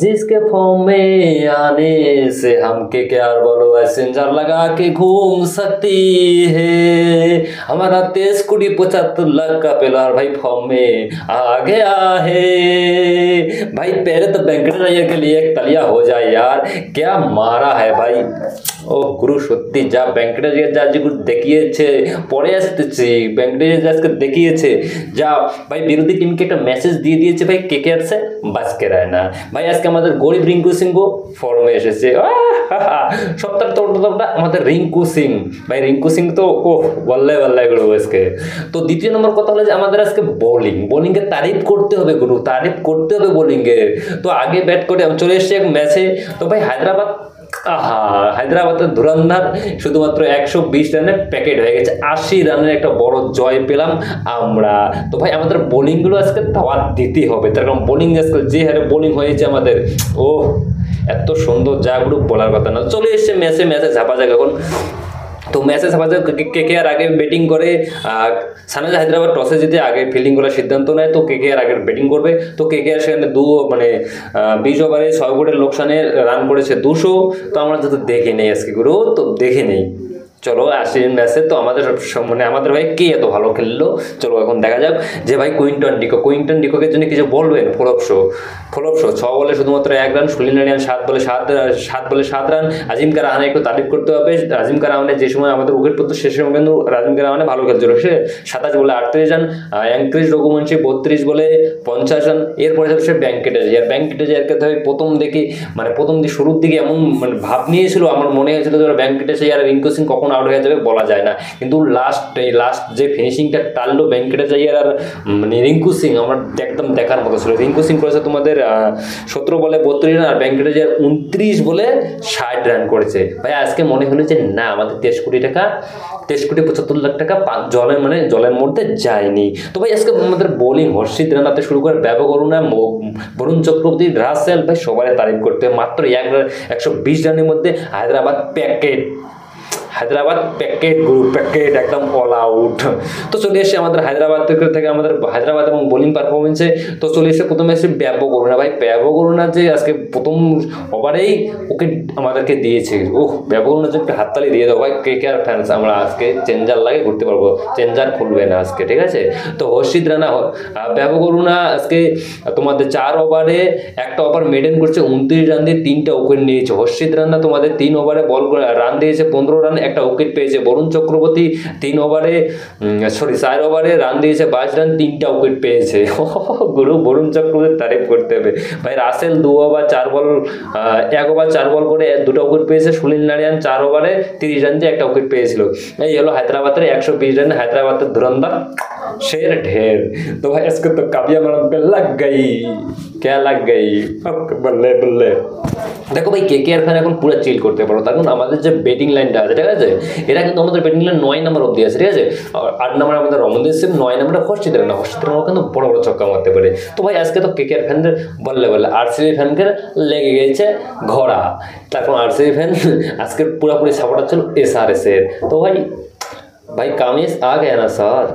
जिसके फॉर्म में आने से हम के केआर बोलो मैसेंजर लगा के घूम सकती है। हमारा 23,75,00,000 का प्लेयर भाई फॉर्म में आ गया है। भाई पहले तो वेंकटेश अय्यर के लिए एक तलिया हो जाए यार, क्या मारा है भाई। ও গুরু সত্যি যা वेंकटेश अय्यर যা যেগুলো দেখিয়েছে পরে আসতেছি, वेंकटेश अय्यर আজকে দেখিয়েছে যা ভাই বিরোধী টিমকে একটা মেসেজ দিয়ে দিয়েছে ভাই কেকেআর সে বাঁচ কে रहना। ভাই আজকে আমাদের গরিব রিঙ্কু সিংহ ফর্মে এসেছে। সপ্তাহ তোটা আমাদের রিঙ্কু সিং, ভাই রিঙ্কু সিং তো ও বললে বললে গুরু আজকে। তো দ্বিতীয় নম্বর কথা হলো যে আমাদের আজকে বোলিংয়ের তারিফ করতে হবে গুরু, তারিফ করতে হবে বোলিংয়ের। তো আগে ব্যাট করে চলে এসছে এক ম্যাচে, তো ভাই হায়দ্রাবাদের ধুরন্ধর শুধুমাত্র 120 রানের প্যাকেট হয়ে গেছে, 80 রানের একটা বড় জয় পেলাম আমরা। তো ভাই আমাদের বোলিংগুলো আজকে দাওয়াত দিতেই হবে, তার কারণ বোলিং আজকে যে হারে বোলিং হয়েছে আমাদের, ও এত সুন্দর যা গ্রুপ বলার কথা না। চলে এসছে ম্যাচে ঝাপা যাক এখন। তো ম্যাচে সাপাজে কেকেআর আগে ব্যাটিং করে, সানরাইজার্স হায়দ্রাবাদ টসে জিতে আগে ফিল্ডিং করার সিদ্ধান্ত নেয়। তো কেকেআর আগে ব্যাটিং করবে, তো কেকেআর সেখানে 20 ওভারে 6 উইকেটের লোকসানে রান করেছে 200। তো আমরা যদি দেখে নেই আজকে গুরু, তো দেখে নেই চলো আসি ম্যাচে। তো আমাদের ভাই কে এত ভালো খেললো চলো এখন দেখা যাক যে ভাই কুইন্টন ডিককের জন্য কিছু বলবেন। ফ্লপ শো 6 বলে শুধুমাত্র 1 রান, সুনীল নারিয়ান 7 বলে 7 রান। আজিমকা রাহানে একটু তারিফ করতে হবে। আজিমকা রাহানে যে সময় আমাদের উইকেট পড়তো সে সময় কিন্তু আজিমকা রাহানে ভালো খেলছিল, সে 27 বলে 38 রান। অ্যাঙ্ক্রিজ রঘুবংশী 32 বলে 50 রান। এরপরে সে वेंकटेश अय्यरকে তো প্রথম শুরুর দিকে এমন ভাব নিয়েছিল, আমার মনে হয়েছিল যে वेंकटेश अय्यर আর রিঙ্কু সিং কখন আউট হয়ে যাবে বলা যায় না, কিন্তু লাস্ট যে ফিনিশিংটা টানলো वेंकटेश अय्यर আর রিঙ্কু সিং আমার একদম দেখার মতো ছিল। রিঙ্কু সিং করেছে তোমাদের 17 বলে 32 রান, আর वेंकटेश अय्यर 29 বলে 60 রান করেছে। ভাই আজকে মনে হলো যে না আমাদের 23,75,00,000 টাকা জলের মধ্যে যায়নি। তো ভাই আজকে আমাদের বোলিং হর্ষিত রানাতে শুরু করে ব্যাপক অরুণা, বরুণ চক্রবর্তী, রাসেল, ভাই সবাই তারিফ করতে। মাত্র 120 রানের মধ্যে হায়দ্রাবাদ প্যাকেট একদম অল আউট। তো চলে এসে আমাদের হায়দ্রাবাদ এবং বোলিং পারফরমেন্সে। তো চলে এসে প্রথমে এসে ব্যাপক অরুণা, ভাই ব্যাপক অরুণা যে আজকে প্রথম ওভারেই উইকেট আমাদেরকে দিয়েছে। ব্যাপক অরুণা যে একটা হাততালি দিয়ে দাও ভাই কেকেআর ফ্যান্স, আমরা আজকে চেঞ্জার লাগে ঘুরতে পারবো, চেঞ্জার খুলবে না আজকে, ঠিক আছে। তো হর্ষিত রানা, ব্যাপক অরুণা আজকে তোমাদের 4 ওভারে একটা ওভার মেডেন করছে, 29 রান দিয়ে 3টা উইকেট নিয়েছে। হর্ষিত রানা তোমাদের 3 ওভারে রান দিয়েছে 15 রান, একটা উইকেট পেয়েছে। বরুণ চক্রবর্তী 4 ওভারে রান দিয়েছে 22 রান, 3টা উইকেট পেয়েছে। গুরু বরুণ চক্রবর্তীর তারিফ করতে হবে। ভাই রাসেল 1 ওভার 4 বল করে 2টা উইকেট পেয়েছে। সুনীল নারিয়ান 4 ওভারে 30 রান দিয়ে একটা উইকেট পেয়েছিল। এই হলো হায়দ্রাবাদের 120 রানে হায়দ্রাবাদের ধুরন্ধর शेर ढेर। तो भाई इसको तो काबिया मैडम पे लग गई, क्या लग गई বললে দেখো ভাই কেকেআর ফ্যান এখন পুরো চিল করতে পারো, কারণ আমাদের যে ব্যাটিং লাইনটা আছে, ঠিক আছে, এরা কিন্তু আমাদের ব্যাটিং লাইন 9 নম্বর অবধি আছে, ঠিক আছে। 8 নম্বর আমাদের রমনদীপ সিং, 9 নম্বরে হর্ষিত রানা কিন্তু বড় ছক্কা মারতে পারে। তো ভাই আজকে তো কেকেআর ফ্যানদের বললে আরসিবি ফ্যানকে লেগে গেছে ঘোড়া, তারপর আরসিবি ফ্যান আজকে পুরোপুরি সাপোর্টার ছিল এসআরএস এর। তো ভাই কামিজ आ गया ना सर।